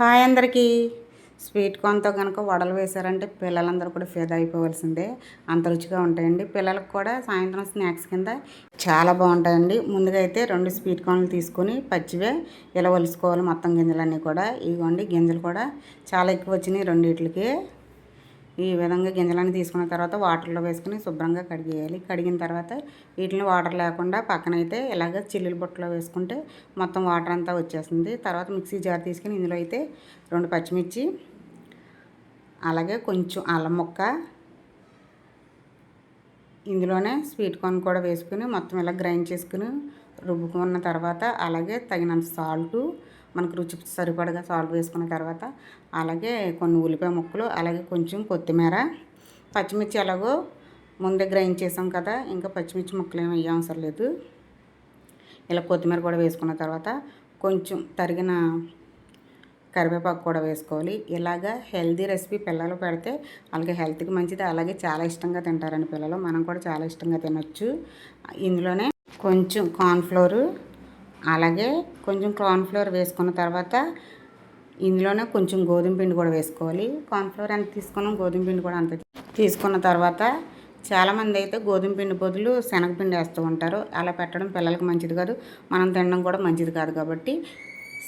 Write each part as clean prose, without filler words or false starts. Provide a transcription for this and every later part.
Hi అందరికీ. Sweet కార్న్తో కనుక వడలు వేశారంటే పిల్లలందరూ కూడా ఫిదా అయిపోవలసిందే. అంత రుచిగా ఉంటాయండి. పిల్లలకు కూడా సాయంత్రం స్నాక్స్ కింద చాలా బాగుంటాయండి. ముందుగా అయితే 2 స్వీట్ కార్న్లు తీసుకొని పచ్చివే ఇలా ఒలుసుకోవాలి. మొత్తం గింజలన్నీ కూడా ఇదిగోండి. గింజలు కూడా చాలా ఎక్కువ వచ్చినాయి రెండిట్లకి. ఈ విధంగా గింజలన్నీ తీసుకున్న తర్వాత వాటర్లో వేసుకుని శుభ్రంగా కడిగేయాలి. కడిగిన తర్వాత వీటిని వాటర్ లేకుండా పక్కనైతే ఇలాగ చిల్లుల బుట్టలో వేసుకుంటే మొత్తం వాటర్ అంతా వచ్చేస్తుంది. తర్వాత మిక్సీ జార్ తీసుకుని ఇందులో అయితే 2 పచ్చిమిర్చి, అలాగే కొంచెం అల్లం ముక్క, ఇందులోనే స్వీట్ కార్న్ కూడా వేసుకుని మొత్తం ఇలా గ్రైండ్ చేసుకుని రుబ్బుకున్న తర్వాత అలాగే తగినంత సాల్టు, మనకు రుచి సరిపడగా సాల్ట్ వేసుకున్న తర్వాత అలాగే కొన్ని ఉల్లిపాయ ముక్కలు, అలాగే కొంచెం కొత్తిమీర, పచ్చిమిర్చి ఎలాగో ముందే గ్రైండ్ చేసాం కదా, ఇంకా పచ్చిమిర్చి ముక్కలు ఏమి వేయ అవసరం లేదు. ఇలా కొత్తిమీర కూడా వేసుకున్న తర్వాత కొంచెం తరిగిన కరివేపాకు కూడా వేసుకోవాలి. ఇలాగా హెల్దీ రెసిపీ పిల్లలు పెడితే అలాగే హెల్త్కి మంచిది, అలాగే చాలా ఇష్టంగా తింటారండి పిల్లలు. మనం కూడా చాలా ఇష్టంగా తినొచ్చు. ఇందులోనే కొంచెం కార్న్ఫ్లోరు, అలాగే కొంచెం కార్న్ఫ్లోర్ వేసుకున్న తర్వాత ఇందులోనే కొంచెం గోధుమ పిండి కూడా వేసుకోవాలి. కార్న్ఫ్లోర్ ఎంత తీసుకున్నాం, గోధుమ పిండి కూడా అంత తీసుకున్న తర్వాత చాలామంది అయితే గోధుమ పిండి బదులు శనగపిండి వేస్తూ ఉంటారు. అలా పెట్టడం పిల్లలకి మంచిది కాదు, మనం తినడం కూడా మంచిది కాదు. కాబట్టి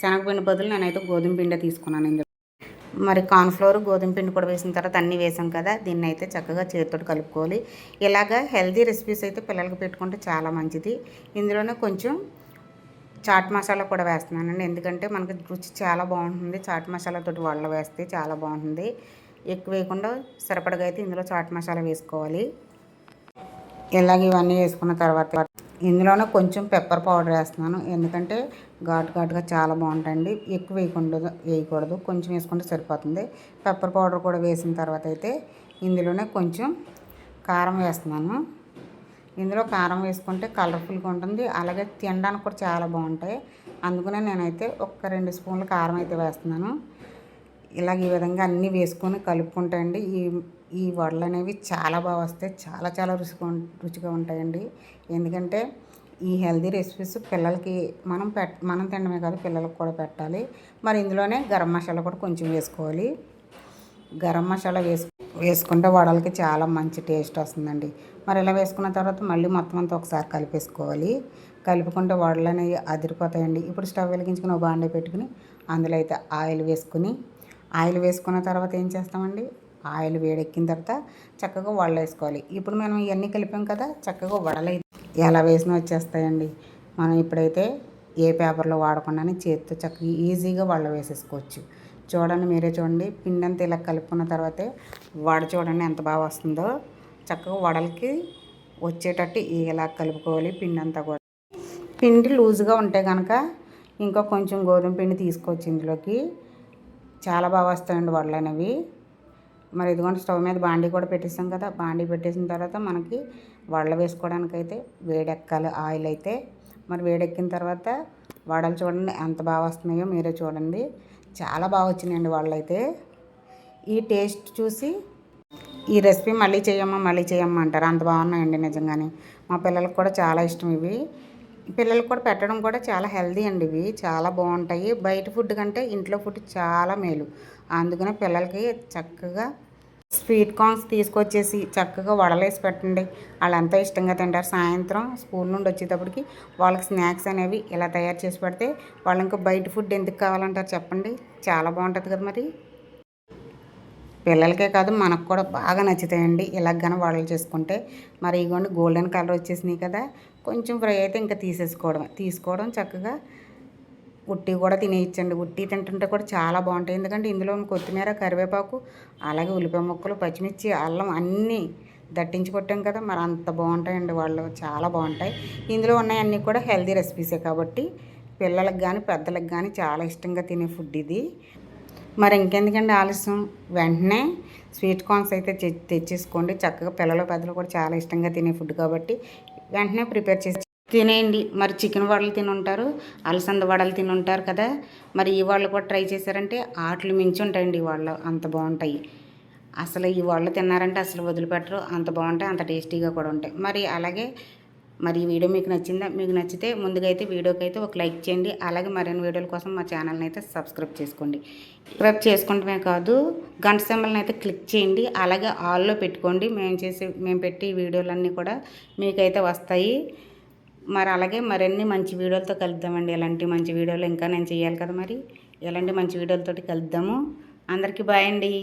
శనగపిండి బదులు నేనైతే గోధుమ పిండే తీసుకున్నాను. ఇందులో మరి కార్న్ఫ్లోర్, గోధుమ పిండి కూడా వేసిన తర్వాత అన్నీ వేసాం కదా, దీన్ని అయితే చక్కగా చేతితో కలుపుకోవాలి. ఇలాగా హెల్తీ రెసిపీస్ అయితే పిల్లలకి పెట్టుకుంటే చాలా మంచిది. ఇందులోనే కొంచెం చాట్ మసాలా కూడా వేస్తున్నానండి, ఎందుకంటే మనకి రుచి చాలా బాగుంటుంది. చాట్ మసాలాతో వడలు వేస్తే చాలా బాగుంటుంది. ఎక్కువ వేయకుండా సరిపడగా అయితే ఇందులో చాట్ మసాలా వేసుకోవాలి. ఇలాగ ఇవన్నీ వేసుకున్న తర్వాత ఇందులోనే కొంచెం పెప్పర్ పౌడర్ వేస్తున్నాను, ఎందుకంటే ఘాటుగా చాలా బాగుంటాయండి. ఎక్కువ వేయకూడదు, కొంచెం వేసుకుంటే సరిపోతుంది. పెప్పర్ పౌడర్ కూడా వేసిన తర్వాత అయితే ఇందులోనే కొంచెం కారం వేస్తున్నాను. ఇందులో కారం వేసుకుంటే కలర్ఫుల్గా ఉంటుంది, అలాగే తినడానికి కూడా చాలా బాగుంటాయి. అందుకనే నేనైతే ఒక 2 స్పూన్ల కారం అయితే వేస్తున్నాను. ఇలాగ ఈ విధంగా అన్నీ వేసుకొని కలుపుకుంటాయండి. ఈ వడలు అనేవి చాలా బాగా వస్తాయి, చాలా రుచిగా ఉంటాయండి. ఎందుకంటే ఈ హెల్దీ రెసిపీస్ పిల్లలకి మనం తినడమే కాదు, పిల్లలకు కూడా పెట్టాలి. మరి ఇందులోనే గరం మసాలా కూడా కొంచెం వేసుకోవాలి. గరం మసాలా వేసుకుంటే వడలకి చాలా మంచి టేస్ట్ వస్తుందండి. మరి ఇలా వేసుకున్న తర్వాత మళ్ళీ మొత్తం అంతా ఒకసారి కలిపేసుకోవాలి. కలుపుకుంటే వడలు అనేవి అదిరిపోతాయండి. ఇప్పుడు స్టవ్ వెలిగించుకుని ఒక బాండీ పెట్టుకుని అందులో అయితే ఆయిల్ వేసుకున్న తర్వాత ఏం చేస్తామండి, ఆయిల్ వేడెక్కిన తర్వాత చక్కగా వడలు వేసుకోవాలి. ఇప్పుడు మనం ఇవన్నీ కలిపాం కదా, చక్కగా వడలు ఎలా వేసినా వచ్చేస్తాయండి. మనం ఇప్పుడైతే ఏ పేపర్లో వాడకుండానే చేతితో చక్కగా ఈజీగా వడలు వేసేసుకోవచ్చు. చూడండి, మీరే చూడండి. పిండి అంతా ఇలా కలుపుకున్న తర్వాతే వడ చూడండి ఎంత బాగా వస్తుందో. చక్కగా వడలకి వచ్చేటట్టు ఇలా కలుపుకోవాలి పిండి అంతా కూడా. పిండి లూజుగా ఉంటే కనుక ఇంకా కొంచెం గోధుమ పిండి తీసుకోవచ్చు ఇందులోకి. చాలా బాగా వస్తాయండి వడలు అనేవి. మరి ఇదిగోండి, స్టవ్ మీద బాండీ కూడా పెట్టేసాం కదా, బాండీ పెట్టేసిన తర్వాత మనకి వడలు వేసుకోవడానికైతే వేడెక్కాలి ఆయిల్ అయితే. మరి వేడెక్కిన తర్వాత వడలు చూడండి ఎంత బాగా వస్తున్నాయో మీరే చూడండి. చాలా బాగా వచ్చినాయండి వడలు అయితే. ఈ టేస్ట్ చూసి ఈ రెసిపీ మళ్ళీ చేయమ్మా అంటారు, అంత బాగున్నాయండి నిజంగానే. మా పిల్లలకు కూడా చాలా ఇష్టం ఇవి. పిల్లలకు కూడా పెట్టడం కూడా చాలా హెల్దీ అండి. ఇవి చాలా బాగుంటాయి. బయట ఫుడ్ కంటే ఇంట్లో ఫుడ్ చాలా మేలు. అందుకనే పిల్లలకి చక్కగా స్వీట్ కార్న్స్ తీసుకొచ్చేసి చక్కగా వడలేసి పెట్టండి, వాళ్ళు ఎంతో ఇష్టంగా తింటారు. సాయంత్రం స్కూల్ నుండి వచ్చేటప్పటికి వాళ్ళకి స్నాక్స్ అనేవి ఇలా తయారు చేసి పెడితే వాళ్ళు ఇంకా బయట ఫుడ్ ఎందుకు కావాలంటారు చెప్పండి. చాలా బాగుంటుంది కదా. మరి పిల్లలకే కాదు మనకు కూడా బాగా నచ్చుతాయండి ఇలాగ వడలు చేసుకుంటే. మరి ఇగోండి గోల్డెన్ కలర్ వచ్చేసినాయి కదా, కొంచెం ఫ్రై అయితే ఇంకా తీసుకోవడం చక్కగా ఉట్టి కూడా తినేయచ్చండి. ఉట్టి తింటుంటే కూడా చాలా బాగుంటాయి, ఎందుకంటే ఇందులో కొత్తిమీర, కరివేపాకు, అలాగే ఉల్లిపాయ ముక్కలు, పచ్చిమిర్చి, అల్లం అన్నీ దట్టించి కొట్టాం కదా, మరి అంత బాగుంటాయండి వాళ్ళు, చాలా బాగుంటాయి. ఇందులో ఉన్నాయన్నీ కూడా హెల్దీ రెసిపీసే కాబట్టి పిల్లలకు కానీ పెద్దలకు కానీ చాలా ఇష్టంగా తినే ఫుడ్ ఇది. మరి ఇంకెందుకండి ఆలస్యం, వెంటనే స్వీట్ కార్న్స్ అయితే తెచ్చేసుకోండి. చక్కగా పిల్లలు పెద్దలు కూడా చాలా ఇష్టంగా తినే ఫుడ్ కాబట్టి వెంటనే ప్రిపేర్ చేసి తినేయండి. మరి చికెన్ వడలు తినుంటారు, అలసంద వడలు తినుంటారు కదా, మరి ఈ వాళ్ళు కూడా ట్రై చేశారంటే ఆటలు మించి ఉంటాయండి. ఈ వాళ్ళు అంత బాగుంటాయి. అసలు ఈ వడలు తిన్నారంటే అసలు వదిలిపెట్టరు, అంత బాగుంటాయి, అంత టేస్టీగా కూడా ఉంటాయి. మరి అలాగే మరి ఈ వీడియో మీకు నచ్చిందా? మీకు నచ్చితే ముందుగా అయితే వీడియోకి అయితే ఒక లైక్ చేయండి. అలాగే మరిన్ని వీడియోల కోసం మా ఛానల్ని అయితే సబ్స్క్రైబ్ చేసుకోండి. సబ్స్క్రైబ్ చేసుకోవడమే కాదు, గంట సింబల్ని అయితే క్లిక్ చేయండి. అలాగే ఆల్లో పెట్టుకోండి. మేము పెట్టే వీడియోలన్నీ కూడా మీకైతే వస్తాయి. మరి అలాగే మరిన్ని మంచి వీడియోలతో కలుద్దామండి. ఎలాంటి మంచి వీడియోలు ఇంకా నేను చేయాలి కదా, మరి ఎలాంటి మంచి వీడియోలతోటి కలుద్దాము. అందరికీ బాయ్ అండి.